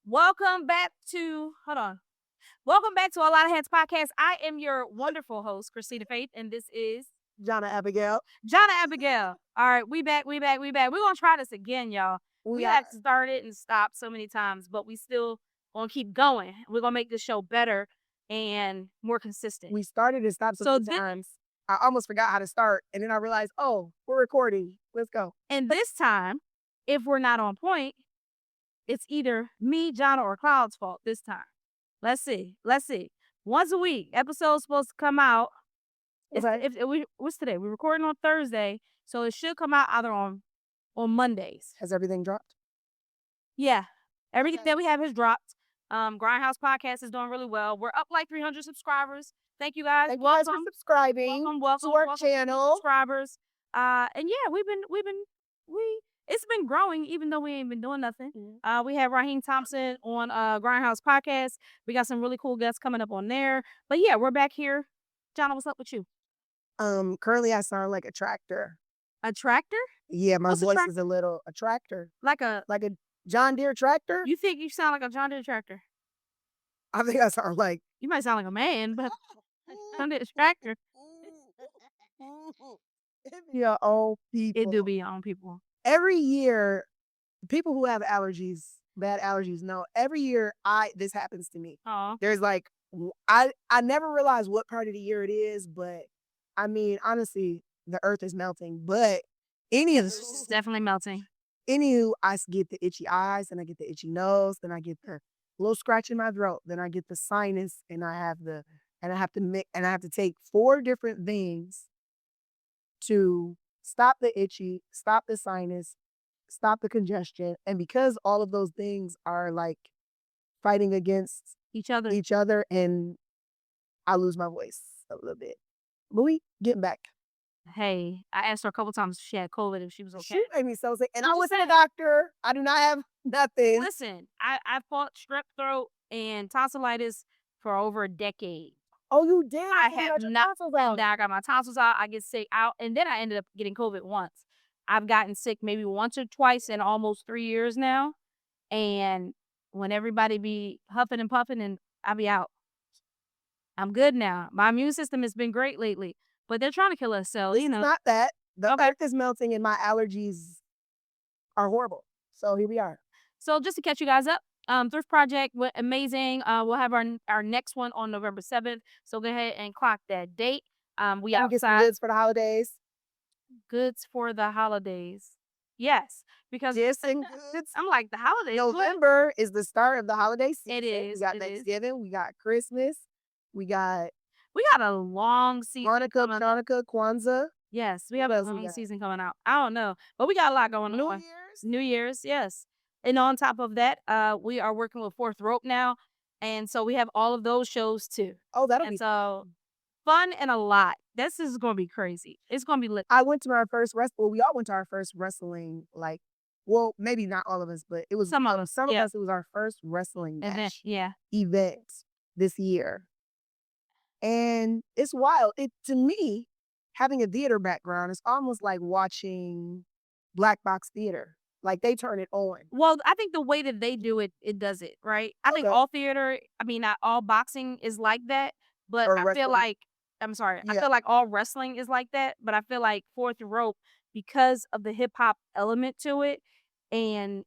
Welcome back to Welcome back to A Lot of Heads Podcast. I am your wonderful host, Christina Faith, and this is DiJonai Abigail. Abigail. All right, we back. We're gonna try this again, y'all. We have started and stopped so many times, but we still gonna keep going. We're gonna make this show better and more consistent. We started and stopped so many times. I almost forgot how to start, and then I realized, oh, we're recording. Let's go. And this time, if we're not on point, it's either me, Jonna, or Cloud's fault this time. Let's see. Once a week, episode's supposed to come out. What's today? We're recording on Thursday, so it should come out either on Mondays. Has everything dropped? Yeah, everything that we have has dropped. Grindhouse Podcast is doing really well. We're up like 300 subscribers. Thank you guys. Thank you guys for subscribing. Welcome to our channel. Subscribers. And yeah, it's been growing even though we ain't been doing nothing. We have Raheem Thompson on Grindhouse Podcast. We got some really cool guests coming up on there. But yeah, we're back here. Jonna, what's up with you? Currently I sound like a tractor. A tractor? Yeah, my voice is a little a tractor. Like a John Deere tractor? You think you sound like a John Deere tractor? I think I sound like you might sound like a man, but John Deere tractor. It be your own people. It do be your own people. Every year, people who have allergies, bad allergies, know every year this happens to me. Aww. There's like I never realize what part of the year it is, but I mean honestly, the earth is melting. But It's definitely melting. Anywho, I get the itchy eyes, and I get the itchy nose, then I get the little scratch in my throat, then I get the sinus, and I have to take 4 different things to stop the itchy, stop the sinus, stop the congestion. And because all of those things are like fighting against each other, and I lose my voice a little bit. But we getting back. Hey, I asked her a couple times if she had COVID, if she was okay. She made me so sick. And I wasn't a doctor. I do not have nothing. Listen, I fought strep throat and tonsillitis for over a decade. Oh, you did? I have not. Now I got my tonsils out. I get sick out, and then I ended up getting COVID once. I've gotten sick maybe once or twice in almost 3 years now. And when everybody be huffing and puffing, and I be out, I'm good now. My immune system has been great lately, but they're trying to kill us. So it's not that the earth is melting, and my allergies are horrible. So here we are. So just to catch you guys up. Thrift Project went amazing. We'll have our next one on November 7th. So go ahead and clock that date. We outside. Get some goods for the holidays. Goods for the holidays. Yes, because goods. I'm like the holidays. November is the start of the holiday season. It is. We got Thanksgiving. We got Christmas. We got a long season. Hanukkah, Kwanzaa. Yes, we have a long season coming out. I don't know, but we got a lot going on. New Year's, yes. And on top of that, we are working with Fourth Rope now. And so we have all of those shows too. Oh, that'll be so fun and a lot. This is going to be crazy. It's going to be lit. I went to my first we all went to our first wrestling, well, maybe not all of us, but it was some of us. It was our first wrestling match event this year. And it's wild. To me, having a theater background, it's almost like watching black box theater. Like they turn it on. Well, I think the way that they do it, it does it, right? I think all theater, not all boxing is like that, but I feel like, I feel like all wrestling is like that, but I feel like Fourth Rope, because of the hip hop element to it and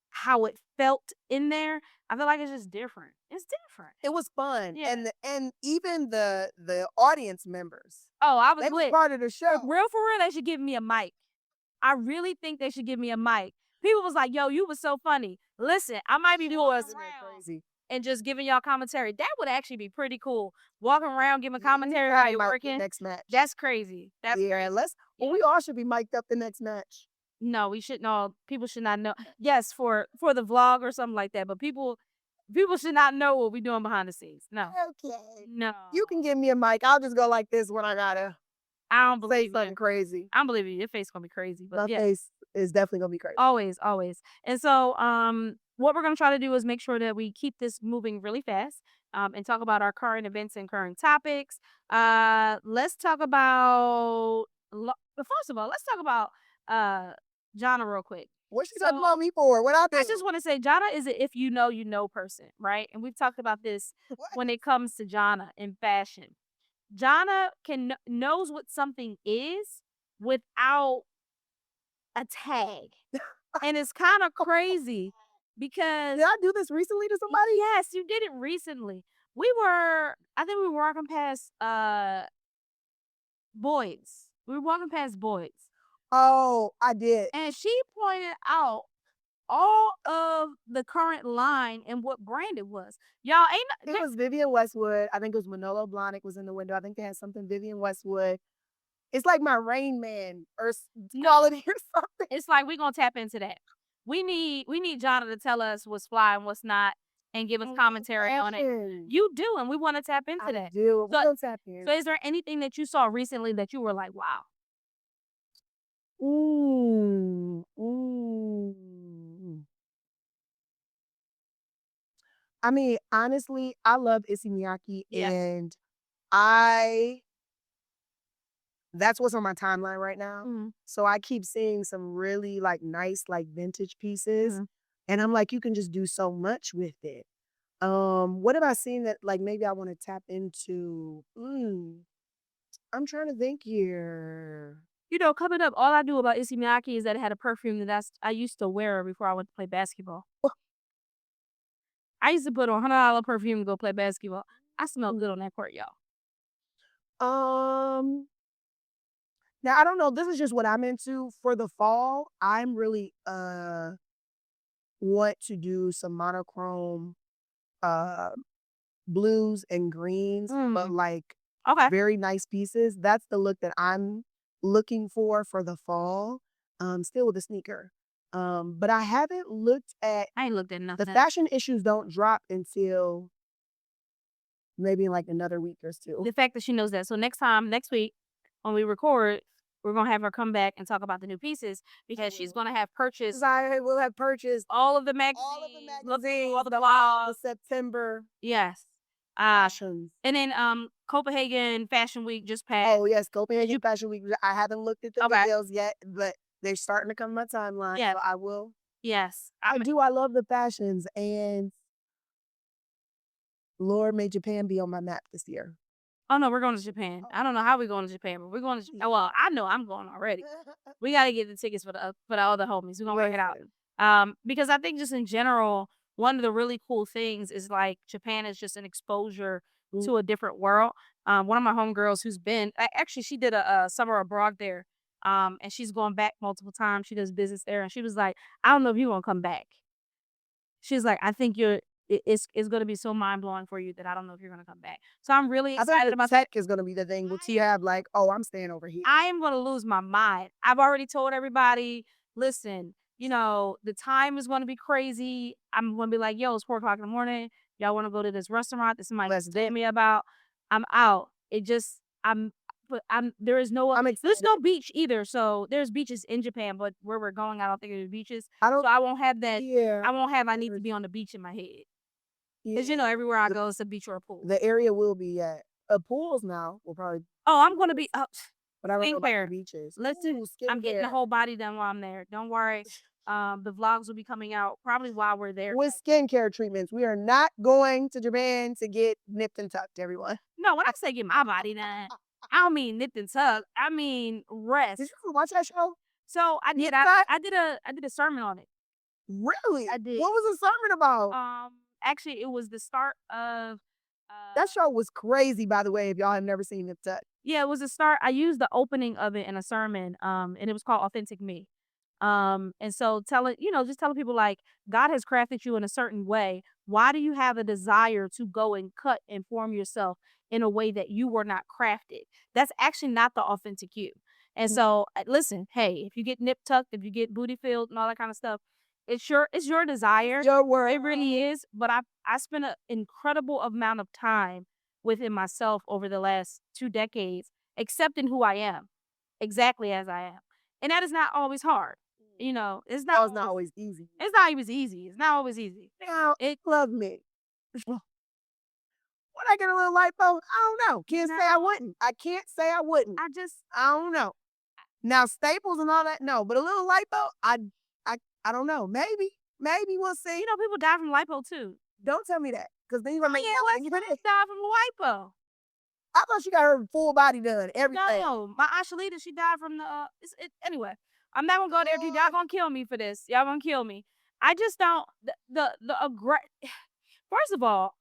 how it felt in there, I feel like it's just different. It's different. It was fun. Yeah. And even the audience members. Oh, they were part of the show. For real, they should give me a mic. I really think they should give me a mic. People was like, yo, you was so funny. Listen, I might be doing crazy and just giving y'all commentary. That would actually be pretty cool. Walking around giving commentary how you're working. Next match. That's crazy. We all should be mic'd up the next match. No, we shouldn't. No, people should not know. Yes, for the vlog or something like that, but people should not know what we're doing behind the scenes. No. Okay. No. You can give me a mic. I'll just go like this when I gotta. I don't believe something crazy. I don't believe you. Your face gonna be crazy. But my face is definitely gonna be crazy. Always. And so, what we're gonna try to do is make sure that we keep this moving really fast. And talk about our current events and current topics. Let's talk about. First of all, let's talk about Jonna real quick. What's she talking about me for? What I do? I just want to say Jana is a if you know person, right? And we've talked about this when it comes to Jana in fashion. Jana knows what something is without a tag. And it's kind of crazy because Did I do this recently to somebody? Yes, you did it recently. I think we were walking past Boyd's. We were walking past Boyd's. Oh, I did. And she pointed out all of the current line and what brand it was. Y'all It was Vivienne Westwood. I think it was Manolo Blahnik was in the window. I think they had something Vivienne Westwood. It's like my Rain Man or quality or something. It's like we're gonna tap into that. We need Jana to tell us what's fly and what's not and give us commentary on it. You do, and we want to tap into that. I do. We'll tap in. So is there anything that you saw recently that you were like, wow? I mean, honestly, I love 𝐷𝐸𝐤𝐝 and that's what's on my timeline right now. So I keep seeing some really like nice, like vintage pieces. And I'm like, you can just do so much with it. What have I seen that like maybe I want to tap into? I'm trying to think here. You know, coming up, all I knew about 𝐷𝐸𝐤𝐝 is that it had a perfume that I used to wear before I went to play basketball. I used to put on $100 perfume and go play basketball. I smell good on that court, y'all. Now I don't know. This is just what I'm into for the fall. I'm really want to do some monochrome blues and greens, but like very nice pieces. That's the look that I'm looking for the fall. Still with a sneaker. But I haven't looked at. I ain't looked at nothing. The fashion issues don't drop until maybe in like another week or two. The fact that she knows that. So next week, when we record, we're gonna have her come back and talk about the new pieces because she's gonna have purchased. I will have purchased all of the magazines, all the blogs, September. Yes. Fashions. And then Copenhagen Fashion Week just passed. Oh yes, Copenhagen Fashion Week. I haven't looked at the videos yet, but they're starting to come on my timeline. Yeah. So I will. Yes. I love the fashions, and Lord made Japan be on my map this year. Oh no, we're going to Japan. I don't know how we're going to Japan, but we're going to Japan. Well, I know I'm going already. We got to get the tickets for the other homies. We're going to work it out. Because I think just in general, one of the really cool things is like Japan is just an exposure to a different world. One of my homegirls who's been, actually she did a summer abroad there. And she's going back multiple times. She does business there. And she was like, I don't know if you're going to come back. She's like, I think it's going to be so mind-blowing for you that I don't know if you're going to come back. So I'm really excited about tech is going to be the thing. Will you have like, oh, I'm staying over here? I am going to lose my mind. I've already told everybody, listen, you know, the time is going to be crazy. I'm going to be like, yo, it's 4 o'clock in the morning. Y'all want to go to this restaurant that somebody told me about? I'm out. There's no beach either. So there's beaches in Japan, but where we're going, I don't think there's beaches. So I won't have that. Yeah. I need to be on the beach in my head. Because, you know, everywhere I go, it's a beach or a pool. The area will be at pools now. Will probably. Oh, I'm going to be up. But I don't know about beaches. Listen, I'm getting the whole body done while I'm there. Don't worry. The vlogs will be coming out probably while we're there. With skincare treatments. We are not going to Japan to get nipped and tucked, everyone. No, when I say get my body done, I don't mean nipped and tucked. I mean rest. Did you watch that show? So I did. I did a sermon on it. Really? I did. What was the sermon about? Actually, it was the start of. That show was crazy, by the way, if y'all have never seen it. Yeah, it was the start. I used the opening of it in a sermon, and it was called Authentic Me. And so just telling people like God has crafted you in a certain way. Why do you have a desire to go and cut and form yourself in a way that you were not crafted? That's actually not the authentic you. And so listen, hey, if you get nip tucked, if you get booty filled and all that kind of stuff, it's your desire. Your word. It really is. But I spent an incredible amount of time within myself over the last 2 decades, accepting who I am, exactly as I am. And that is not always hard. You know, it's not always easy. It's not always easy. It's not always easy. Now, it loved me. Would I get a little lipo? I don't know. Can't say I wouldn't. I can't say I wouldn't. I don't know. Now, staples and all that, no. But a little lipo, I I don't know. Maybe we'll see. You know, people die from lipo too. Don't tell me that, because then you're gonna make me die from lipo. I thought she got her full body done. Everything. No, my Aunt Shalita, she died from the. Anyway, I'm not gonna go there. Y'all gonna kill me for this. Y'all gonna kill me. I just don't. First of all,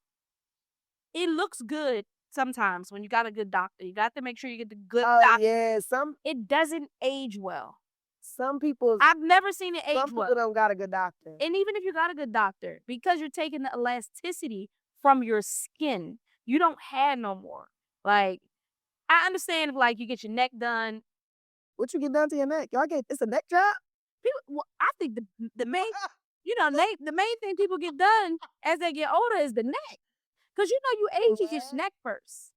it looks good sometimes when you got a good doctor. You got to make sure you get the good doctor. Yeah, it doesn't age well. Some people. I've never seen it age well. Some people don't got a good doctor. And even if you got a good doctor, because you're taking the elasticity from your skin, you don't have no more. Like, I understand if like you get your neck done. What you get done to your neck? It's a neck job? People, I think the main, the main thing people get done as they get older is the neck. Because you age your neck first.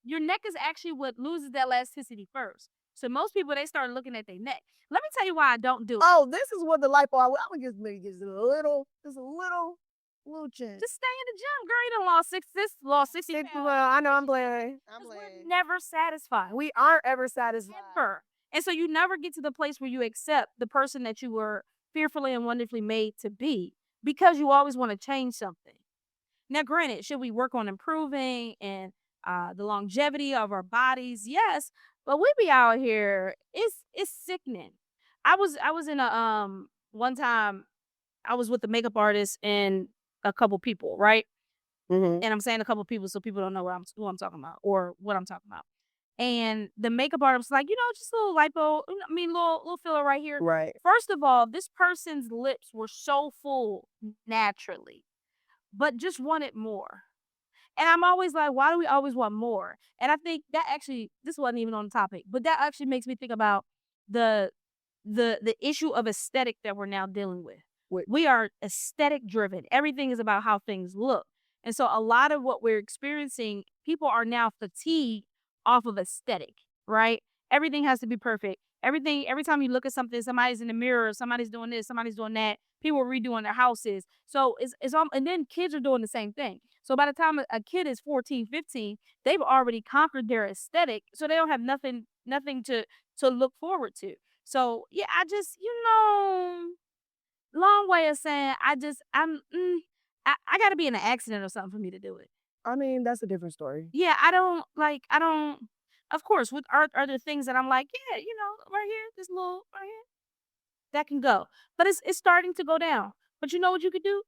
Your neck is actually what loses that elasticity first. So most people, they start looking at their neck. Let me tell you why I don't do it. Oh, this is what the lipo, I'm gonna just maybe just a little chin. Just stay in the gym, girl. You done lost 60 pounds. Well, I know, I'm playing. We're never satisfied. We aren't ever satisfied. Never. And so you never get to the place where you accept the person that you were fearfully and wonderfully made to be, because you always want to change something. Now, granted, should we work on improving and the longevity of our bodies? Yes, but we be out here. It's sickening. I was in a one time. I was with a makeup artist and a couple people, right? Mm-hmm. And I'm saying a couple people so people don't know who I'm talking about or what I'm talking about. And the makeup artist was like, just a little lipo. I mean, little filler right here. Right. First of all, this person's lips were so full naturally, but just wanted more. And I'm always like, why do we always want more? And I think that actually, this wasn't even on the topic, but that actually makes me think about the issue of aesthetic that we're now dealing with. We are aesthetic driven. Everything is about how things look. And so a lot of what we're experiencing, people are now fatigued off of aesthetic, right? Everything has to be perfect. Every time you look at something, somebody's in the mirror, somebody's doing this, somebody's doing that. People are redoing their houses. So it's and then kids are doing the same thing. So by the time a kid is 14, 15, they've already conquered their aesthetic. So they don't have nothing to look forward to. So yeah, I just, long way of saying I got to be in an accident or something for me to do it. I mean, that's a different story. Yeah, I don't, of course, with art, are there things that I'm like, yeah, right here, this little, right here, that can go. But it's starting to go down. But you know what you could do?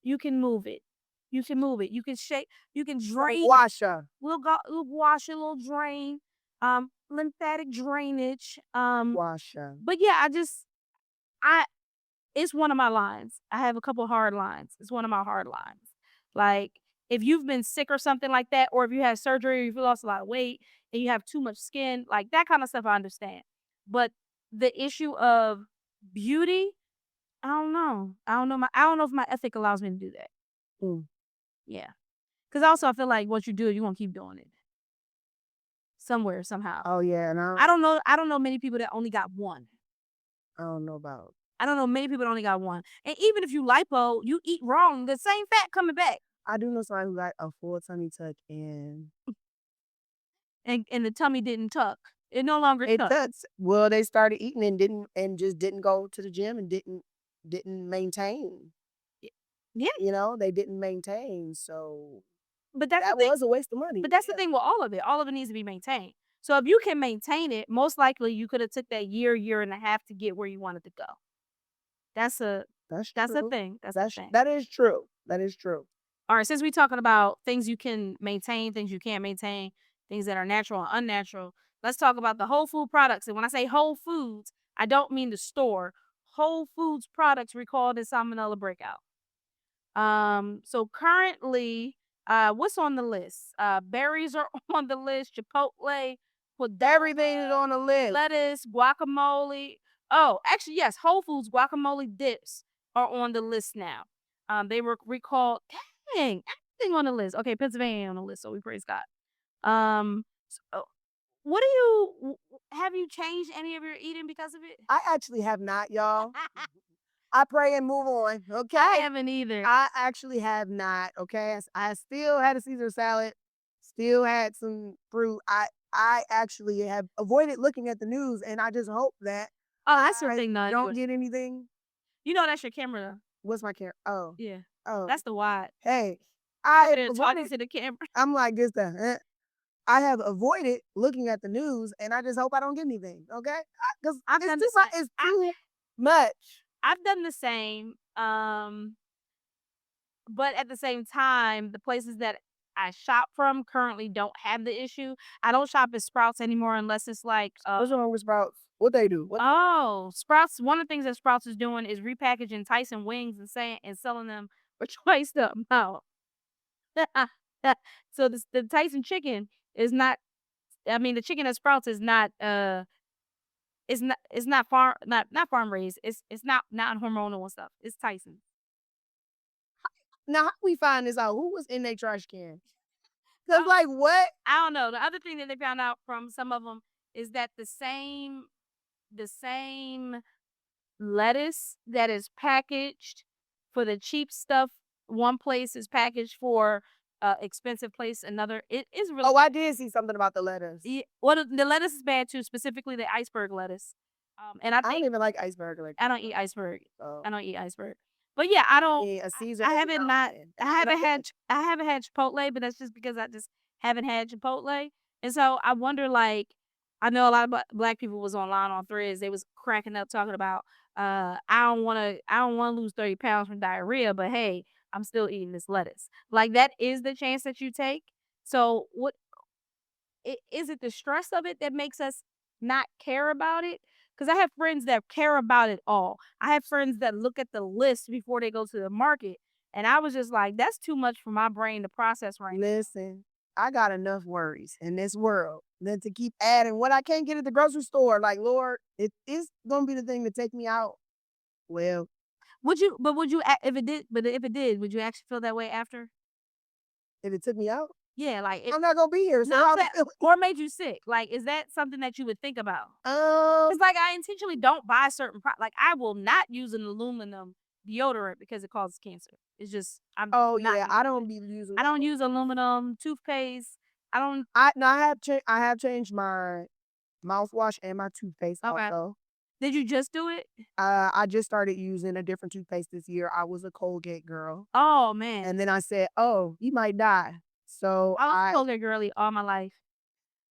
You can move it. You can move it. You can shake, you can drain. Washer. We'll wash a little drain, lymphatic drainage. Washer. But yeah, it's one of my lines. I have a couple hard lines. It's one of my hard lines. Like, if you've been sick or something like that, or if you had surgery, or if you lost a lot of weight and you have too much skin, like that kind of stuff, I understand. But the issue of beauty, I don't know. I don't know if my ethic allows me to do that. Yeah. Because also I feel like what you do, you're going to keep doing it. Somewhere, somehow. Oh, yeah. And I don't know many people that only got one. I don't know about. I don't know many people that only got one. And even if you lipo, you eat wrong, the same fat coming back. I do know somebody who got a full tummy tuck and the tummy didn't tuck. It no longer tucks. Well, they started eating and just didn't go to the gym and didn't maintain. Yeah. They didn't maintain. So but that was a waste of money. But that's the thing with all of it. All of it needs to be maintained. So if you can maintain it, most likely you could have took that year and a half to get where you wanted to go. That's a thing. That is true. That is true. All right, since we're talking about things you can maintain, things you can't maintain, things that are natural and unnatural, let's talk about the whole food products. And when I say whole foods, I don't mean the store. Whole foods products recalled in salmonella breakout. So currently, what's on the list? Berries are on the list. Chipotle, everything is on the list. Lettuce, guacamole. Oh, actually, yes, Whole Foods guacamole dips are on the list now. They were recalled. Dang, everything on the list. Okay, Pennsylvania on the list, so we praise God. So, what have you changed any of your eating because of it? I actually have not, y'all. I pray and move on. Okay. I haven't either. I actually have not. Okay. I still had a Caesar salad. Still had some fruit. I actually have avoided looking at the news, and I just hope that Oh, that's the thing. No, don't get anything. You know that's your camera. What's my camera? Oh. Yeah. Oh. That's the wide. Hey, I talking to the camera. I'm like this. I have avoided looking at the news, and I just hope I don't get anything. Okay, because it's too much. I've done the same. But at the same time, the places that I shop from currently don't have the issue. I don't shop at Sprouts anymore unless it's like what's wrong with Sprouts? What they do? Sprouts. One of the things that Sprouts is doing is repackaging Tyson wings and selling them for twice the amount. So the Tyson chicken is not. I mean, the chicken at Sprouts is not. It's not farm raised. It's not hormonal and stuff. It's Tyson. Now, how we find this out? Who was in their trash can? Cause like what? I don't know. The other thing that they found out from some of them is that the same lettuce that is packaged for the cheap stuff, one place is packaged for expensive place, another. It is really. Oh, I did see something about the lettuce. Yeah, well, the lettuce is bad too, specifically the iceberg lettuce. And I don't even like iceberg. I don't eat iceberg. I don't eat iceberg. But yeah, I don't. I haven't had Chipotle, but that's just because I just haven't had Chipotle, and so I wonder. Like, I know a lot of black people was online on Threads. They was cracking up talking about, I don't want to lose 30 pounds from diarrhea, but hey, I'm still eating this lettuce. Like that is the chance that you take. So what? Is it the stress of it that makes us not care about it? Because I have friends that care about it all. I have friends that look at the list before they go to the market. And I was just like, that's too much for my brain to process right now. Listen, I got enough worries in this world than to keep adding what I can't get at the grocery store. Like, Lord, it is going to be the thing to take me out. Well. If it did, would you actually feel that way after? If it took me out? Yeah, like I'm not gonna be here. So or made you sick. Like, is that something that you would think about? It's like I intentionally don't buy certain like I will not use an aluminum deodorant because it causes cancer. It's just I don't be using. I don't use aluminum toothpaste. I have changed my mouthwash and my toothpaste also. Did you just do it? I just started using a different toothpaste this year. I was a Colgate girl. Oh man. And then I said, "Oh, you might die." So I was a Colgate girly all my life.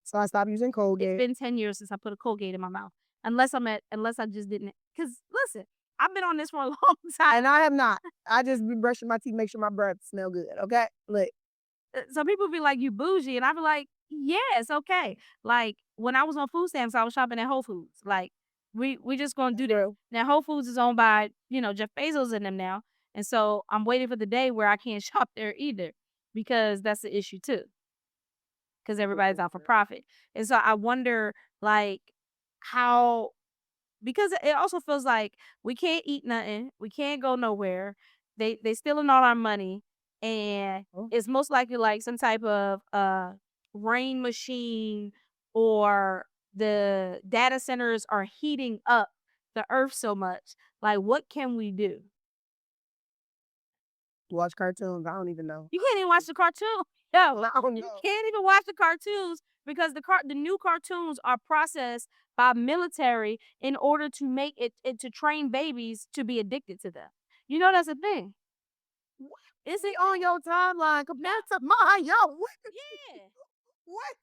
So I stopped using Colgate. It's been 10 years since I put a Colgate in my mouth. Unless I just didn't. Because listen, I've been on this for a long time. And I have not. I just be brushing my teeth, make sure my breath smell good. Okay? Look. So people be like, you bougie. And I be like, yeah, it's okay. Like when I was on food stamps, I was shopping at Whole Foods. Like we just gonna do that. Now Whole Foods is owned by, Jeff Bezos and them now. And so I'm waiting for the day where I can't shop there either. Because that's the issue too. Because everybody's out for profit. And so I wonder, like, how, because it also feels like we can't eat nothing. We can't go nowhere. They stealing all our money. And it's most likely like some type of rain machine, or the data centers are heating up the earth so much. Like, what can we do? Watch cartoons. I don't even know. You can't even watch the cartoon. No, I don't know. You can't even watch the cartoons because the new cartoons are processed by military in order to make it to train babies to be addicted to them. You know that's a thing. What? Is it on your timeline compared to mine? Yo, what? Yeah. What?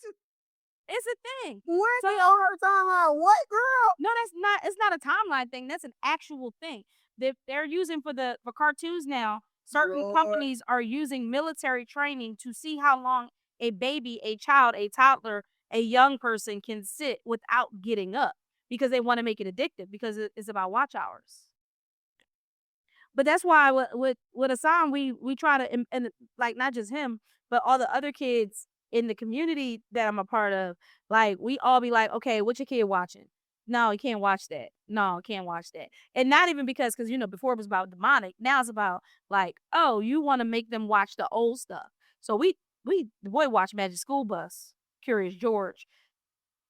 It's a thing. What? So on her timeline? What, girl? No, that's not. It's not a timeline thing. That's an actual thing. They're using for cartoons now. Certain companies are using military training to see how long a baby, a child, a toddler, a young person can sit without getting up, because they want to make it addictive, because it's about watch hours. But that's why with Hassan, we try to, and like not just him, but all the other kids in the community that I'm a part of, like we all be like, okay, what your kid watching? No, you can't watch that. No, can't watch that. And not even because before it was about demonic. Now it's about like, oh, you want to make them watch the old stuff. So the boy watched Magic School Bus, Curious George.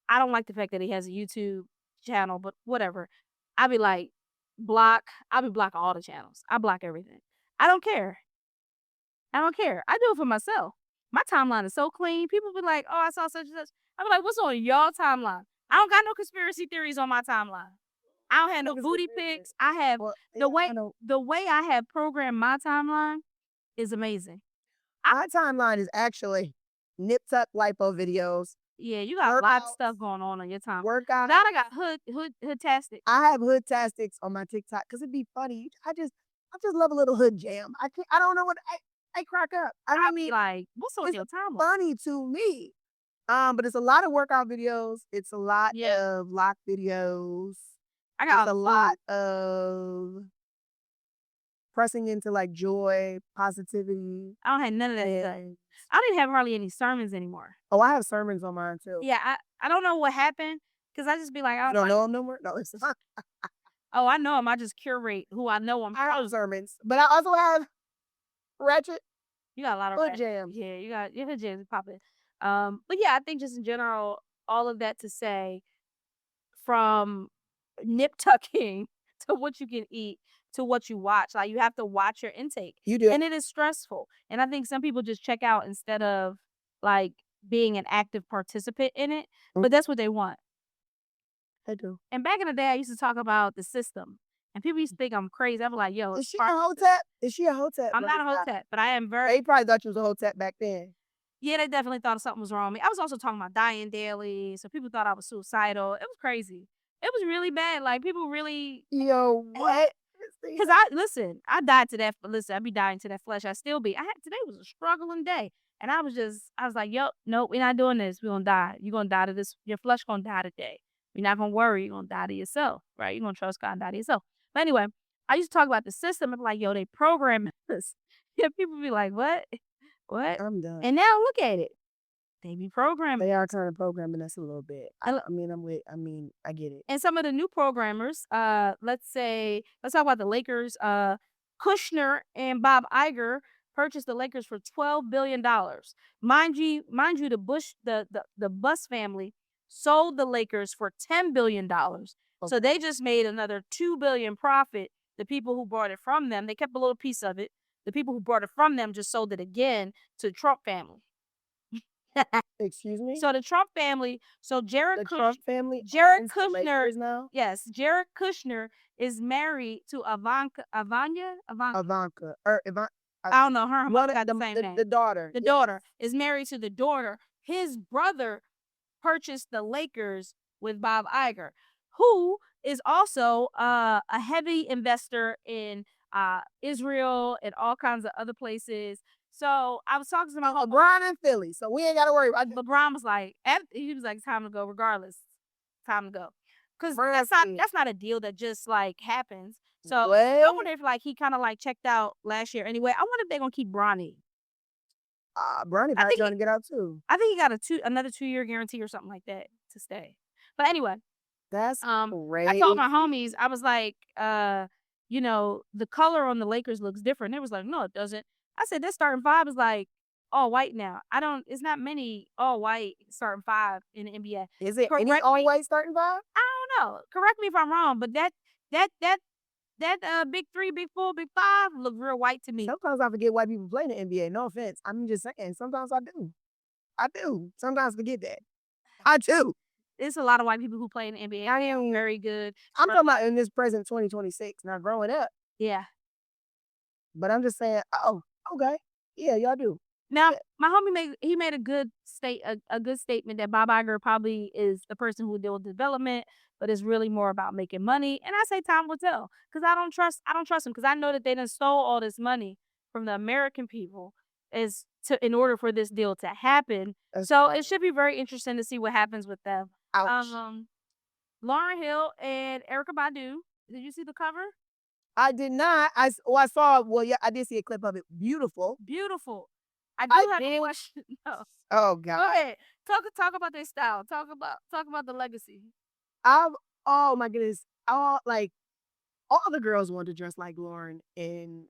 I don't like the fact that he has a YouTube channel, but whatever. I'll be like, I'll be blocking all the channels. I block everything. I don't care. I do it for myself. My timeline is so clean. People be like, oh, I saw such and such. I be like, what's on y'all timeline? I don't got no conspiracy theories on my timeline. I don't have no Niggas booty get rich. pics. I have Well, the yeah, way I know. the way I have programmed my timeline is amazing. My timeline is actually nip tuck lipo videos, Yeah, you got a lot of workouts, stuff going on your time. workout. Now I got hood-tastic. I have hood tastics on my TikTok because it'd be funny. I just love a little hood jam. I don't know what I crack up. I I'd be mean, like, what's on it's your timeline? funny to me. But it's a lot of workout videos. It's a lot Yeah. of lock videos. I It's got a lot of pressing into like joy, positivity. I don't have none of that stuff. And I don't even have hardly any sermons anymore. oh, I have sermons on mine too. Yeah, I don't know what happened because I just be like, You don't know them no more? No, it's not. oh, I know them. I just curate who I know. I have sermons, but I also have ratchet You got a lot of hood rap. jams. Yeah, you got your hood jams popping. But yeah, I think just in general, all of that to say, from nip tucking to what you can eat to what you watch, like you have to watch your intake, You do. and it is stressful. And I think some people just check out instead of like being an active participant in it. But that's what they want. I do. And back in the day, I used to talk about the system, and people used to think I'm crazy. I'd be like, "Yo, Is she a hotep? Is she a hotep? I'm not a hotep, but I am very." They probably thought you was a hotep back then. Yeah, they definitely thought something was wrong with me. I was also talking about dying daily, so people thought I was suicidal. It was crazy. It was really bad. Like people really, Yo, what? because I died to that. Listen, I be dying to that flesh. I still be. Today was a struggling day, and I was like, yo, nope, we're not doing this. We're gonna die. You're gonna die to this. Your flesh gonna die today. You're not gonna worry. You're gonna die to yourself, right? You're gonna trust God and die to yourself. But anyway, I used to talk about the system and be like, yo, they program us. Yeah, people be like, what? What? I'm done. And now look at it. They be programming. They are kind of programming us a little bit. I get it. And some of the new programmers, let's talk about the Lakers. Kushner and Bob Iger purchased the Lakers for $12 billion. Mind you, the Bus family sold the Lakers for $10 billion. So they just made another $2 billion profit. The people who bought it from them, they kept a little piece of it. The people who bought it from them just sold it again to the Trump family. Excuse me? So the Trump family, Trump family, Jared Kushner now? Yes, Jared Kushner is married to Ivanka. Or Ivanka. I don't know her. Well, Got the same name. The daughter. The daughter is married to the daughter. His brother purchased the Lakers with Bob Iger, who is also a heavy investor in Israel and all kinds of other places. So I was talking to my LeBron and Philly, so we ain't got to worry about it. LeBron was like, time to go regardless. Time to go. Because that's not a deal that just like happens. So I wonder if like he kind of like checked out last year anyway. I wonder if they're gonna keep Bronny. Bronny probably trying to get out too. I think he got another 2-year guarantee or something like that to stay. But anyway, that's great. I told my homies, I was like, you know, the color on the Lakers looks different. They was like, no, it doesn't. I said, this starting five is like all white now. It's not many all white starting five in the NBA. Is it any all white starting five? I don't know. Correct me if I'm wrong, but that big three, big four, big five look real white to me. Sometimes I forget white people play in the NBA. No offense. I'm just saying. Sometimes I do. I do. Sometimes forget that. I do. There's a lot of white people who play in the NBA. I am very good. I'm talking about in this present 2026, not growing up. Yeah. But I'm just saying, oh, okay. Yeah, y'all do. Now, my homie made a good statement that Bob Iger probably is the person who will deal with development, but it's really more about making money. And I say time will tell, because I don't trust him, because I know that they done stole all this money from the American people in order for this deal to happen. So it should be very interesting to see what happens with them. Ouch. Lauryn Hill and Erykah Badu. Did you see the cover? I did not. I saw. Well, yeah, I did see a clip of it. Beautiful. Beautiful. I do have a question. No. Oh God. Go ahead. Talk about their style. Talk about the legacy. Oh my goodness. All the girls wanted to dress like Lauryn, and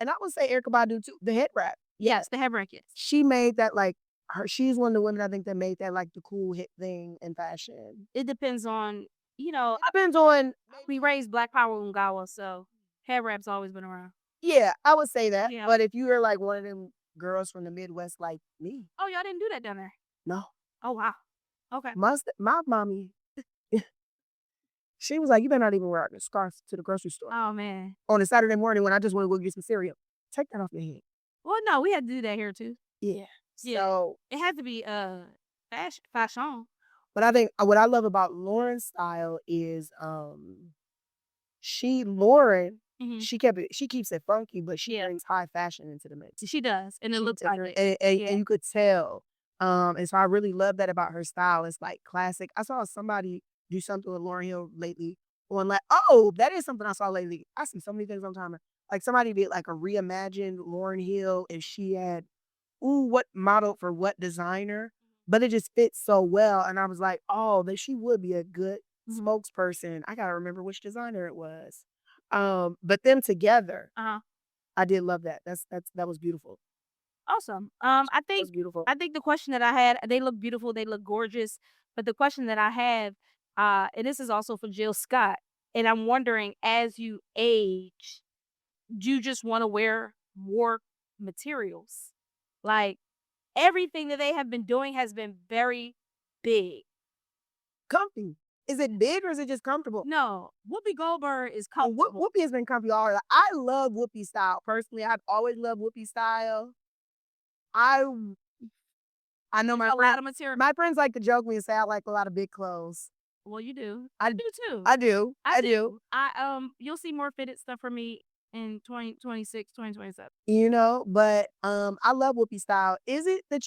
I would say Erykah Badu too. The head wrap. Yes, the head wrap. Yes. She made that like her. She's one of the women I think that made that like the cool hit thing in fashion. It depends on, you know. It depends on. We raised Black Power Ungawa, so head wrap's always been around. Yeah, I would say that. Yeah. But if you were like one of them girls from the Midwest like me. Oh, y'all didn't do that down there? No. Oh, wow. Okay. My mommy, She was like, you better not even wear a scarf to the grocery store. Oh, man. On a Saturday morning when I just want to go get some cereal. Take that off your head. Well, no, we had to do that here too. Yeah. Yeah. So it had to be fashion. But I think what I love about Lauryn's style is Lauryn, she keeps it funky, but she brings high fashion into the mix. She does, and it looks like it. And you could tell. And so I really love that about her style. It's like classic. I saw somebody do something with Lauryn Hill lately on like, oh, that is something I saw lately. I see so many things on time. Like somebody did like a reimagined Lauryn Hill and she had, what model for what designer, but it just fits so well. And I was like, oh, that she would be a good spokesperson. I gotta remember which designer it was. But them together, I did love that. That was beautiful. Awesome. I think beautiful. I think the question that I had, they look beautiful, they look gorgeous. But the question that I have, and this is also for Jill Scott, and I'm wondering, as you age, do you just want to wear more materials? Like everything that they have been doing has been very big. Comfy. Is it big or is it just comfortable? No, Whoopi Goldberg is comfortable. Whoopi has been comfy all her life. I love Whoopi style. Personally, I've always loved Whoopi style. I know a lot of material. My friends like to joke me and say I like a lot of big clothes. Well, you do. I do too. I do. You'll see more fitted stuff from me in 2026, 2027. You know, but I love Whoopi style. Is it that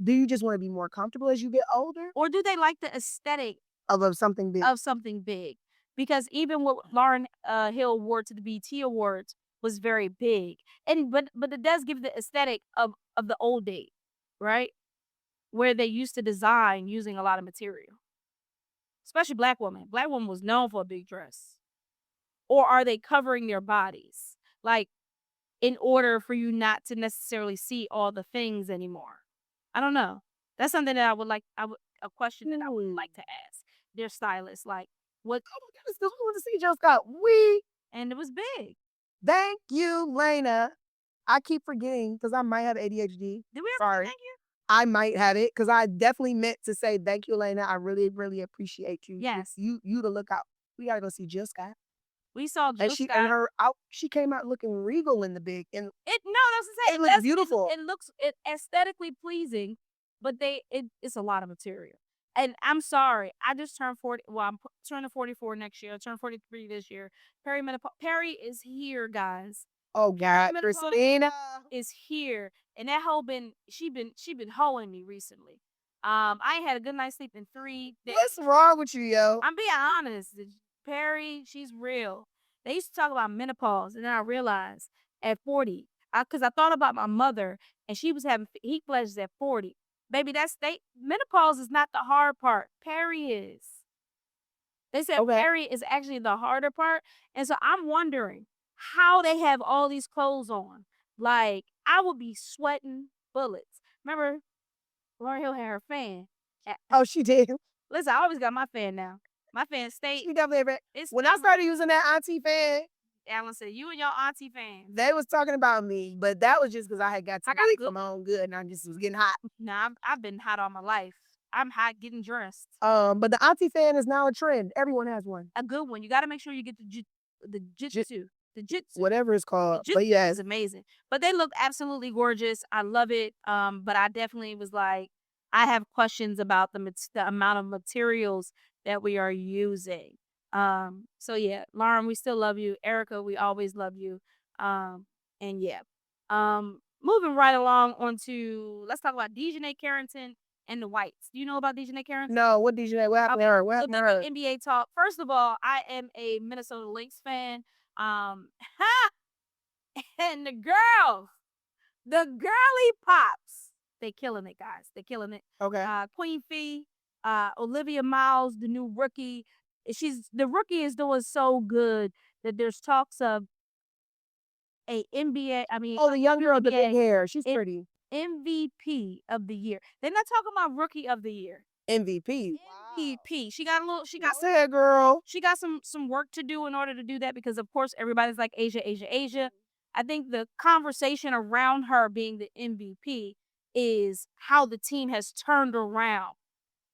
do you just want to be more comfortable as you get older? Or do they like the aesthetic of something big? Of something big. Because even what Lauryn Hill wore to the BET Awards was very big. But it does give the aesthetic of the old days, right? Where they used to design using a lot of material. Especially Black women. Black woman was known for a big dress. Or are they covering their bodies? Like, in order for you not to necessarily see all the things anymore. I don't know. That's something that a question that I would like to ask their stylist. Like, what? Oh my goodness, this was to see Jill Scott. And it was big. Thank you, Lena. I keep forgetting because I might have ADHD. Did we Sorry. Thank you? I might have it because I definitely meant to say thank you, Lena. I really, really appreciate you. Yes. You to look out. We gotta go see Jill Scott. We saw Jill Scott. And she came out looking regal in the big. That's what I'm saying. It looks beautiful. It looks aesthetically pleasing, but it's a lot of material. And I'm sorry, I just turned 40. Well, I'm turning 44 next year. I turned 43 this year. Perry is here, guys. Oh God, Christina is here, and that hoe she been hoeing me recently. I ain't had a good night's sleep in 3 days. What's wrong with you, yo? I'm being honest. Perry, she's real. They used to talk about menopause, and then I realized at 40, because I thought about my mother, and she was having heat flashes at 40. Baby, menopause is not the hard part. Perry is. They said Perry is actually the harder part. And so I'm wondering how they have all these clothes on. Like, I would be sweating bullets. Remember, Lauryn Hill had her fan. Oh, she did. Listen, I always got my fan now. My fan stayed. She definitely. When I started using that auntie fan, Alan said, you and your auntie fan. They was talking about me, but that was just because I had got to come on good and I just was getting hot. Nah, I've been hot all my life. I'm hot getting dressed. But the auntie fan is now a trend. Everyone has one. A good one. You got to make sure you get the jitsu. The jitsu. Whatever it's called. But yeah, it's amazing. But they look absolutely gorgeous. I love it. But I definitely was like, I have questions about the amount of materials that we are using. So yeah, Lauryn, we still love you. Erykah, we always love you. And yeah. Moving right along let's talk about DiJonai Carrington and the Whites. Do you know about DiJonai Carrington? No, what DiJonai? What happened to her? What happened to her? NBA talk. First of all, I am a Minnesota Lynx fan. And the girly pops, they killing it, guys. They killing it. Okay. Queen Fee, Olivia Miles, the new rookie. The rookie is doing so good that there's talks of a NBA. The young girl with the big hair. She's pretty. MVP of the year. They're not talking about rookie of the year. MVP. MVP. She got girl. She got some work to do in order to do that because of course everybody's like 𝐦𝐤𝐥𝐿𝐤. I think the conversation around her being the MVP is how the team has turned around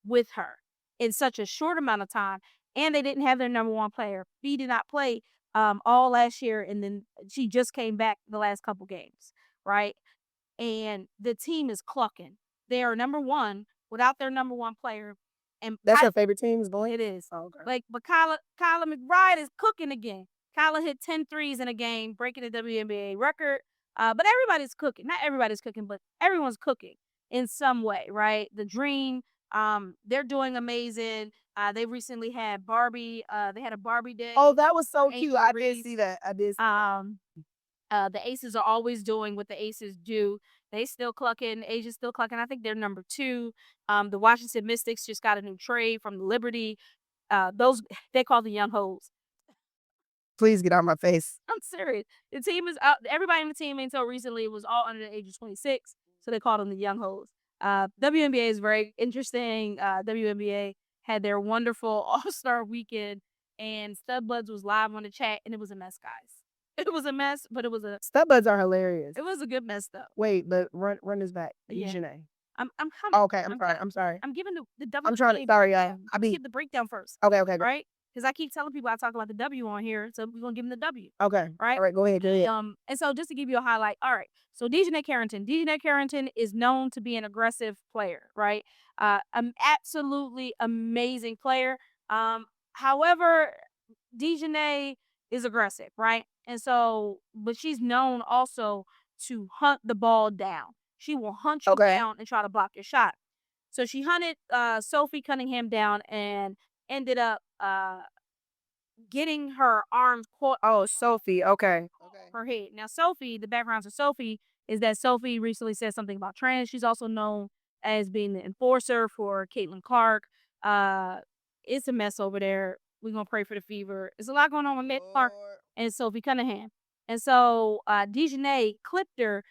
with her in such a short amount of time. and they didn't have their number one player. Fee did not play all last year, and then she just came back the last couple games, right? And the team is clucking. They are number one without their number one player. And That's your favorite team is it is. Oh, okay. Like, but Kyla McBride is cooking again. Kyla hit 10 threes in a game, breaking the WNBA record. But everybody's cooking. Not everybody's cooking, but everyone's cooking in some way, right? The Dream, they're doing amazing. They recently had Barbie. They had a Barbie day. Oh, that was so Angel cute. I did Reese. see that. I did see The Aces are always doing what the Aces do. They still clucking. Asia's still clucking. I think they're number 2. The Washington Mystics just got a new trade from the Liberty. Those they call the young hoes. Please get out of my face. I'm serious. The team is out. Everybody in the team until recently was all under the age of 26, so they called them the young hoes. WNBA is very interesting. WNBA had their wonderful All-Star weekend, and Studbuds was live on the chat, and it was a mess, guys. It was a mess, but it was a Studbuds are hilarious. It was a good mess, though. Wait, but run this back. Yeah. DiJonai. I'm okay, I'm sorry. I'm giving the W. I'm trying to. Sorry, I give the breakdown first. Okay, right? Because I keep telling people I talk about the W on here, so we're gonna give them the W. Okay, right. All right, go ahead. And so just to give you a highlight, all right. So DiJonai Carrington. DiJonai Carrington is known to be an aggressive player, right? An absolutely amazing player. However, DiJonai is aggressive, right? And so, but she's known also to hunt the ball down. She will hunt you down and try to block your shot. So she hunted Sophie Cunningham down and ended up getting her arms caught. Oh, Sophie. Okay. Her head. Now, Sophie, the background of Sophie is that Sophie recently said something about trans. She's also known as being the enforcer for Caitlin Clark. It's a mess over there. We're going to pray for the fever. There's a lot going on with Caitlin Clark and Sophie Cunningham. And so DiJonai clipped her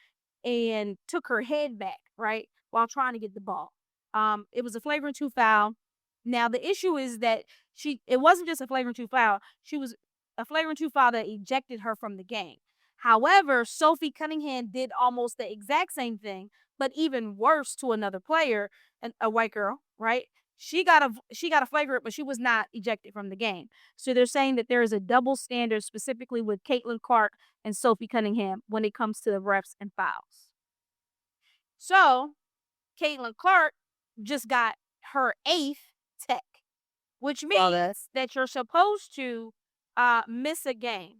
and took her head back, right, while trying to get the ball. It was a flagrant 2 foul. Now, the issue is that it wasn't just a flagrant 2 foul. She was a flagrant 2 foul that ejected her from the game. However, Sophie Cunningham did almost the exact same thing, but even worse to another player, a white girl, right? She got a flagrant, but she was not ejected from the game. So they're saying that there is a double standard specifically with Caitlin Clark and Sophie Cunningham when it comes to the refs and fouls. So Caitlin Clark just got her 8th tech, which means that you're supposed to miss a game.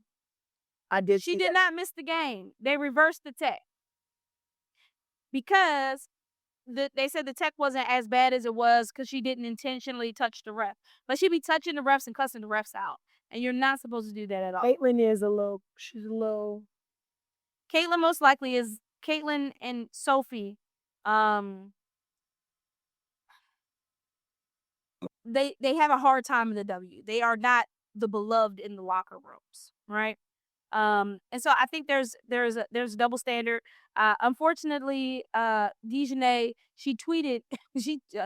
She did not miss the game. They reversed the tech because they said the tech wasn't as bad as it was because she didn't intentionally touch the ref. But she'd be touching the refs and cussing the refs out. And you're not supposed to do that at all. She's a little. Caitlin most likely is. Caitlin and Sophie, they have a hard time in the W. They are not the beloved in the locker rooms, right? And so I think there's a double standard. Unfortunately, DiJonai, she tweeted,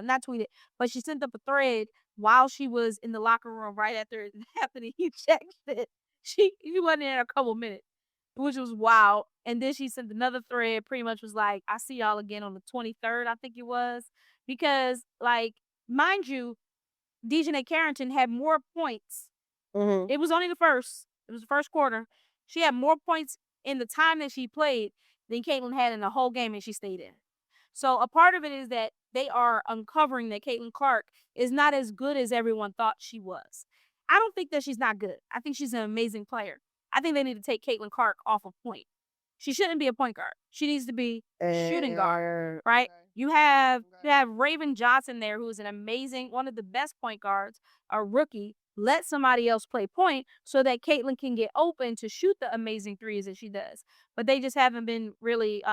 not tweeted, but she sent up a thread while she was in the locker room right after the ejection. She wasn't in a couple minutes, which was wild. And then she sent another thread, pretty much was like, "I see y'all again on the 23rd," I think it was, because like, mind you, DiJonai Carrington had more points. It was only the first. It was the first quarter. She had more points in the time that she played than Caitlin had in the whole game, and she stayed in. So a part of it is that they are uncovering that Caitlin Clark is not as good as everyone thought she was. I don't think that she's not good. I think she's an amazing player. I think they need to take Caitlin Clark off of point. She shouldn't be a point guard. She needs to be shooting guard, right? You have Raven Johnson there, who is an amazing, one of the best point guards, a rookie. Let somebody else play point so that Caitlin can get open to shoot the amazing threes that she does. But they just haven't been really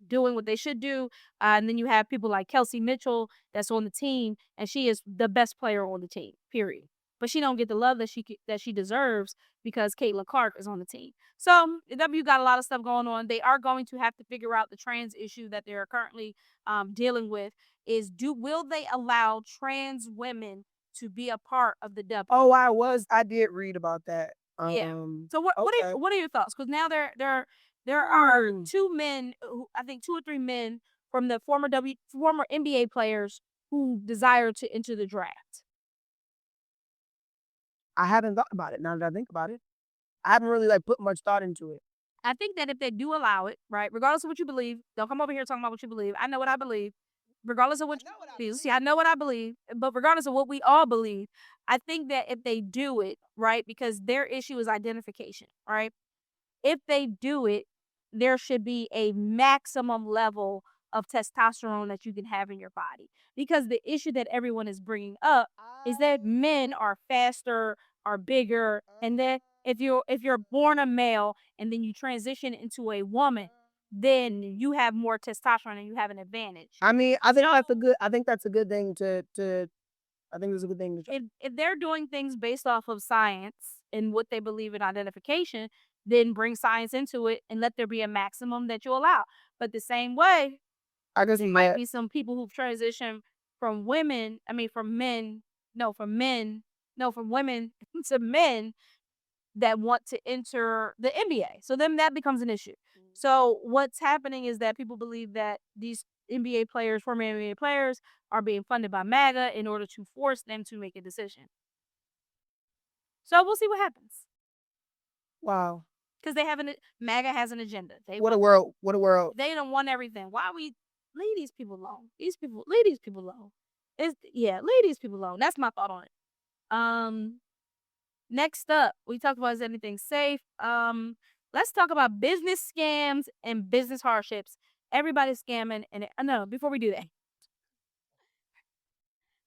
doing what they should do. And then you have people like Kelsey Mitchell that's on the team, and she is the best player on the team, period. But she don't get the love that she deserves because Caitlin Clark is on the team. So the W got a lot of stuff going on. They are going to have to figure out the trans issue that they're currently dealing with. Will they allow trans women to be a part of the W? Oh, I did read about that. Yeah. So what are your thoughts? Because now there are 2 men, I think 2 or 3 men from the former NBA players who desire to enter the draft. I haven't thought about it now that I think about it. I haven't really like put much thought into it. I think that if they do allow it, right, regardless of what you believe, don't come over here talking about what you believe. I know what I believe. Regardless of what you believe. See, I know what I believe, but regardless of what we all believe, I think that if they do it, right, because their issue is identification, right? If they do it, there should be a maximum level of testosterone that you can have in your body. Because the issue that everyone is bringing up is that men are faster, are bigger, and then if you're born a male and then you transition into a woman, then you have more testosterone and you have an advantage. I mean, I think that's a good thing to I think it's a good thing to try. If they're doing things based off of science and what they believe in identification, then bring science into it and let there be a maximum that you allow. But the same way, I guess there might be some people who've transitioned from women, I mean from men, no, from men, no, from women to men that want to enter the NBA. So then that becomes an issue. So what's happening is that people believe that these NBA players, former NBA players, are being funded by MAGA in order to force them to make a decision. So we'll see what happens. Wow. Because MAGA has an agenda. What a world. They don't want everything. Why we leave these people alone? Leave these people alone. Leave these people alone. That's my thought on it. Next up, we talked about is anything safe. Let's talk about business scams and business hardships. Everybody's scamming, and no, before we do that,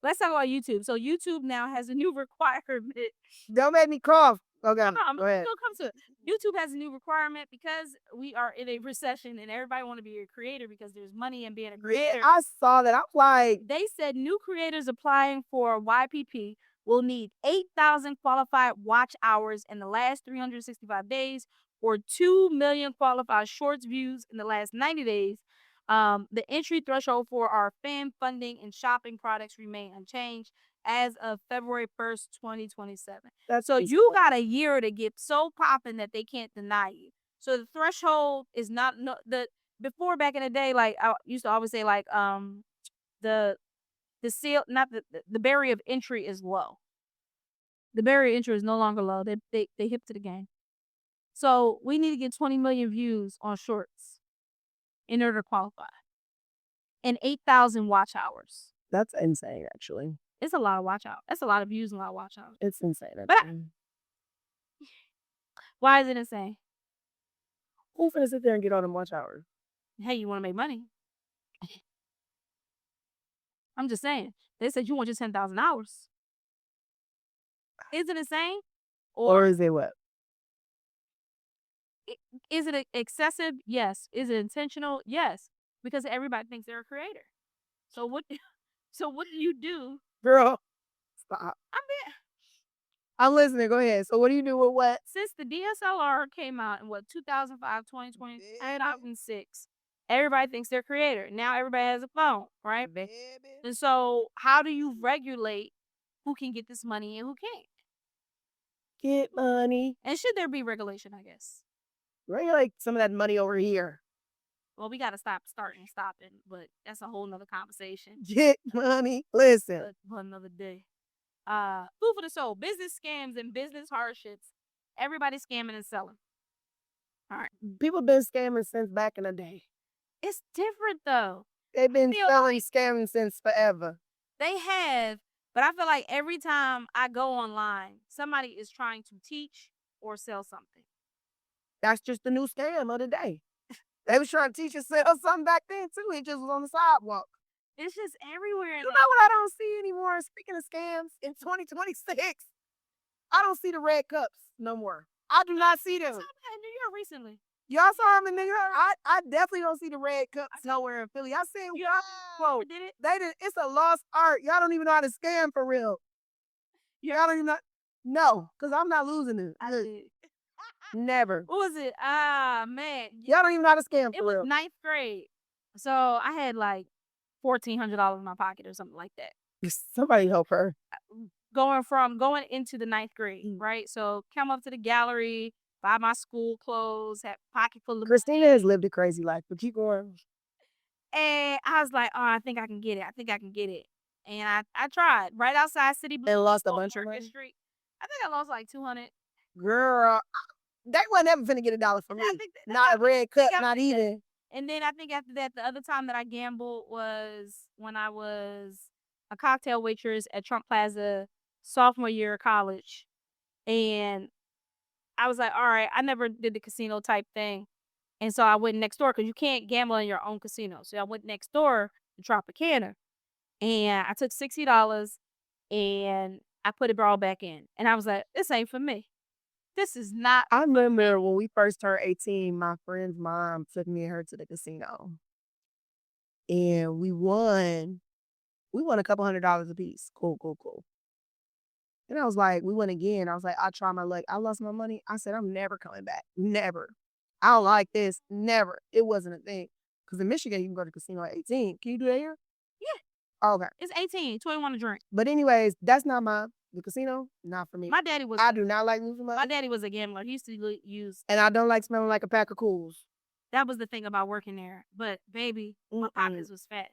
let's talk about YouTube. So YouTube now has a new requirement. Don't make me cough. Okay, go ahead. Come to it. YouTube has a new requirement because we are in a recession and everybody want to be a creator because there's money in being a creator. Yeah, I saw that. I'm like, they said new creators applying for YPP will need 8,000 qualified watch hours in the last 365 days or 2 million qualified shorts views in the last 90 days. The entry threshold for our fan funding and shopping products remain unchanged as of February 1st, 2027. So you got a year to get so popping that they can't deny you. So the threshold is not before back in the day, like I used to always say, like the seal, not the barrier of entry is low. The barrier of entry is no longer low. They hip to the game. So we need to get 20 million views on shorts in order to qualify, and 8,000 watch hours. That's insane, actually. It's a lot of watch hours. That's a lot of views and a lot of watch hours. It's insane. Why is it insane? Who's gonna sit there and get all them watch hours? Hey, you want to make money? I'm just saying. They said you want your 10,000 hours. Is it insane? Or is it what? Is it excessive? Yes. Is it intentional? Yes. Because everybody thinks they're a creator. So what? So what do you do? Girl, stop. I'm listening. Go ahead. So what do you do with what? Since the DSLR came out in 2005, 2020, 2006, everybody thinks they're a creator. Now everybody has a phone, right? And so how do you regulate who can get this money and who can't? Get money. And should there be regulation, I guess? Regulate some of that money over here. Well, we got to stop starting and stopping, but that's a whole nother conversation. Get money. Listen. For another day. Food for the soul. Business scams and business hardships. Everybody's scamming and selling. All right. People been scamming since back in the day. It's different though. They've been selling, scamming since forever. They have, but I feel like every time I go online, somebody is trying to teach or sell something. That's just the new scam of the day. They was trying to teach us sell something back then too. It just was on the sidewalk. It's just everywhere. You know what I don't see anymore? Speaking of scams, in 2026, I don't see the red cups no more. I do not see them. I saw that in New York recently. Y'all saw them in New York? I definitely don't see the red cups nowhere in Philly. I seen y'all did it? They did. It's a lost art. Y'all don't even know how to scam for real. Y'all don't even know. No, because I'm not losing it. I did. Never. What was it? Man. Y'all don't even know how to scam for real. It was 9th grade. So I had like $1,400 in my pocket or something like that. Somebody help her. Going into the 9th grade, right? So come up to the gallery, buy my school clothes, have a pocket full of Christina has lived a crazy life, but keep going. And I was like, oh, I think I can get it. And I tried right outside City Blue. And lost a bunch of money. Street. I think I lost like 200. Girl, they wasn't ever finna get $1 from me. Not a red cup, not even. And then I think after that, the other time that I gambled was when I was a cocktail waitress at Trump Plaza sophomore year of college. And I was like, all right, I never did the casino type thing. And so I went next door because you can't gamble in your own casino. So I went next door to Tropicana and I took $60 and I put it all back in. And I was like, this ain't for me. This is not. I remember when we first turned 18, my friend's mom took me and her to the casino. And we won a couple $100 a piece. Cool. And I was like, we won again. I was like, I try my luck. I lost my money. I said, I'm never coming back. Never. I don't like this. Never. It wasn't a thing. Because in Michigan, you can go to the casino at 18. Can you do that here? Yeah. Okay. It's 18, 21 to drink. But anyways, that's not the casino, not for me. My daddy was. I do not like losing money. My daddy was a gambler. He used to use. And I don't like smelling like a pack of Cools. That was the thing about working there. But baby, my pockets was fat.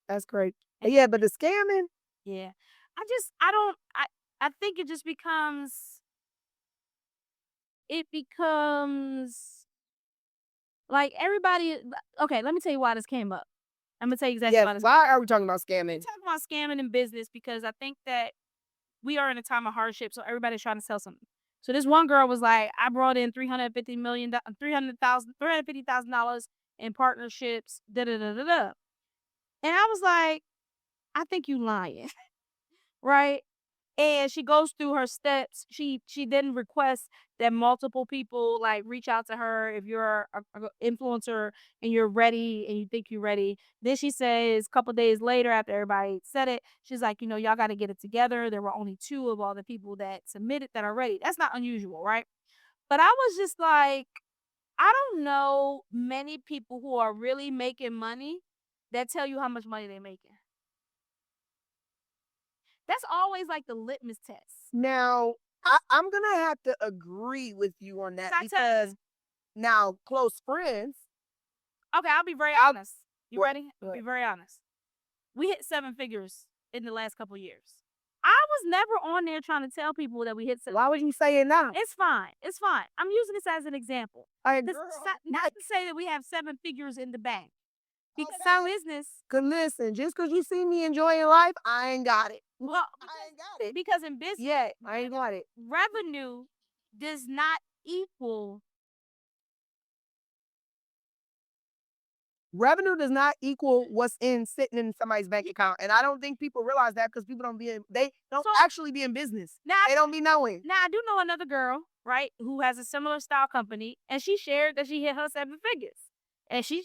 That's great. But yeah, but the scamming. Yeah. I think it just becomes. It becomes like everybody. Okay, let me tell you why this came up. I'm gonna tell you exactly why. Why are we talking about scamming? We're talking about scamming in business because I think that we are in a time of hardship, so everybody's trying to sell something. So this one girl was like, I brought in $350,000 in partnerships, da da da da da. And I was like, I think you lying, right? And she goes through her steps. She then requests that multiple people like reach out to her if you're a influencer and you're ready and you think you're ready. Then she says a couple days later after everybody said it, she's like, y'all got to get it together. There were only 2 of all the people that submitted that are ready. That's not unusual, right? But I was just like, I don't know many people who are really making money that tell you how much money they're making. That's always like the litmus test. Now, I'm going to have to agree with you on that because now close friends. Okay, I'll be very honest. You ready? I'll be very honest. We hit 7 figures in the last couple of years. I was never on there trying to tell people that we hit 7. Why would you say it now? It's fine. It's fine. I'm using this as an example. Not to say that we have 7 figures in the bank. Because our business. Cause listen, just because you see me enjoying life, I ain't got it. Well, I ain't got it. Because in business, I ain't got it. Revenue does not equal. Revenue does not equal what's sitting in somebody's bank account. And I don't think people realize that because people they don't actually be in business. They don't be knowing. Now, I do know another girl, right, who has a similar style company, and she shared that she hit her 7 figures. And she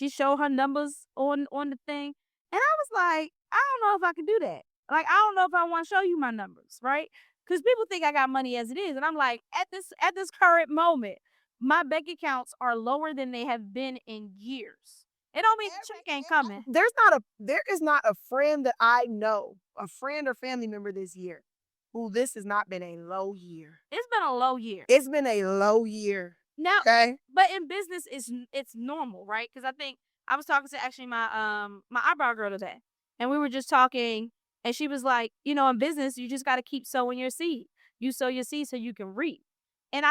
showed her numbers on the thing. And I was like, I don't know if I can do that. Like, I don't know if I want to show you my numbers, right? Because people think I got money as it is. And I'm like, at this current moment, my bank accounts are lower than they have been in years. It don't mean the check ain't coming. There is not a friend that I know, a friend or family member this year, who this has not been a low year. It's been a low year. It's been a low year. Now, okay. But in business, it's normal, right? Because I think I was talking to actually my eyebrow girl today, and we were just talking, and she was like, in business, you just got to keep sowing your seed. You sow your seed so you can reap. And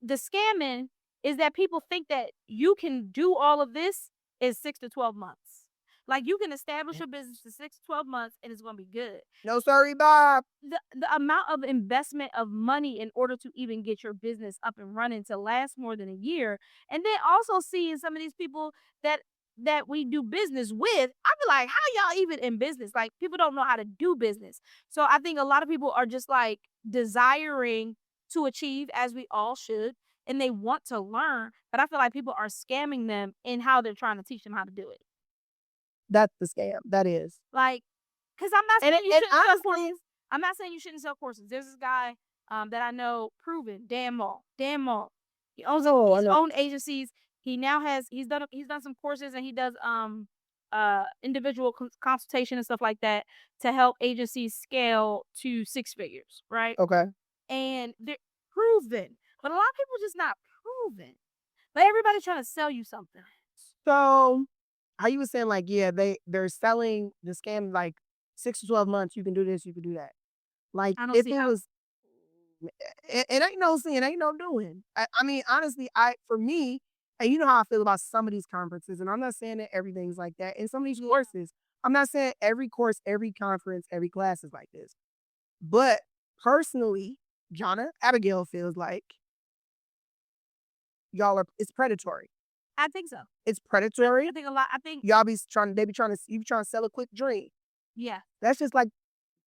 the scamming is that people think that you can do all of this in 6 to 12 months. Like, you can establish your business in 6 to 12 months and it's going to be good. No, sorry, Bob. The amount of investment of money in order to even get your business up and running to last more than a year. And then also seeing some of these people that we do business with, I be like, how y'all even in business? Like, people don't know how to do business. So I think a lot of people are just like desiring to achieve, as we all should, and they want to learn, but I feel like people are scamming them in how they're trying to teach them how to do it. That's the scam. That is. Like, because I'm not saying you shouldn't sell courses. I'm not saying you shouldn't sell courses. There's this guy that I know, proven, Dan Mall. He owns his own agencies. He's done some courses, and he does individual consultation and stuff like that to help agencies scale to 6 figures, right? Okay. And they're proven. But a lot of people just not proven. But everybody's trying to sell you something. So, how you were saying, like, yeah, they're selling the scam like 6 to 12 months. You can do this, you can do that. Like, if it was It ain't no sin, ain't no doing. I mean, honestly, for me, and you know how I feel about some of these conferences, and I'm not saying that everything's like that. In some of these courses, I'm not saying every course, every conference, every class is like this. But personally, 𝐷iJonai, Abigail feels like it's predatory. I think so. It's predatory. I think a lot. I think Y'all be trying to sell a quick dream. Yeah. That's just like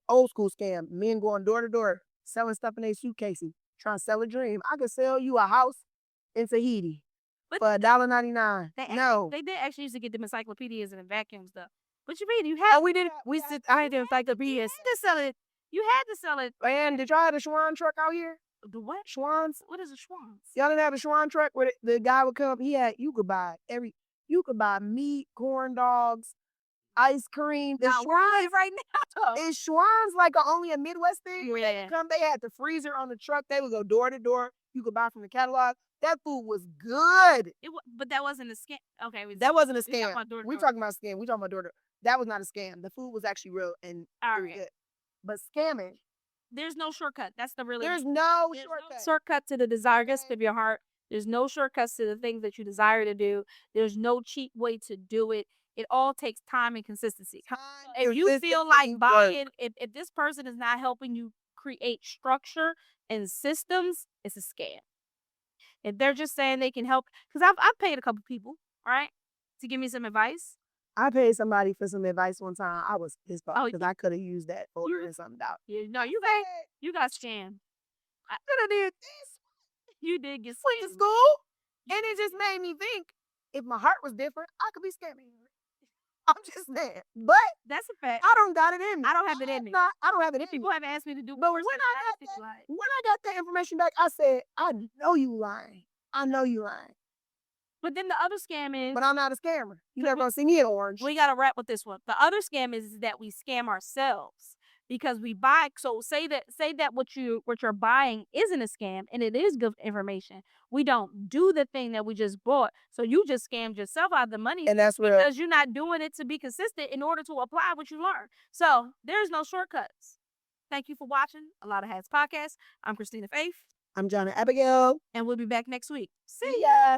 old school scam. Men going door to door, selling stuff in their suitcases, trying to sell a dream. I could sell you a house in Tahiti for $1.99. No. They did actually used to get them encyclopedias and vacuums though. What you mean? You had I had the encyclopedias. You had to sell it. You had to sell it. And did y'all have the Schwan truck out here? The what? Schwans? What is a Schwans? Y'all didn't have the Schwan truck where the guy would come. You could buy meat, corn dogs, ice cream. The Schwans right now. Is Schwans like only a Midwest thing? Yeah. They had the freezer on the truck. They would go door to door. You could buy from the catalog. That food was good. But that wasn't a scam. Okay. That wasn't a scam. We talking about scam. We talking about door to door. That was not a scam. The food was actually real and very good. But scamming. There's no shortcut. That's the really. There's no shortcut to the desires of your heart. There's no shortcuts to the things that you desire to do. There's no cheap way to do it. It all takes time and consistency. If you feel like buying, if this person is not helping you create structure and systems, it's a scam. If they're just saying they can help, because I've paid a couple people, right, to give me some advice. I paid somebody for some advice one time. I was pissed off because I could have used that for ordering something out. Yeah, no, you got scammed. I could have did this. You did get scammed. Went to school, and it just made me think, if my heart was different, I could be scamming. I'm just saying. But that's a fact. I don't got it in me. I don't have it in me. I don't have it in me. People have asked me to do. But when I got that information back, I said, I know you lying. I know you lying. But then the other scam is. But I'm not a scammer. You never gonna see me in orange. We gotta wrap with this one. The other scam is that we scam ourselves because we buy. So say that what you're buying isn't a scam and it is good information. We don't do the thing that we just bought. So you just scammed yourself out of the money. And that's where, because you're not doing it to be consistent in order to apply what you learn. So there's no shortcuts. Thank you for watching A Lot of Hats podcast. I'm Christina Faith. I'm 𝐷iJonai Abigail. And we'll be back next week. See ya.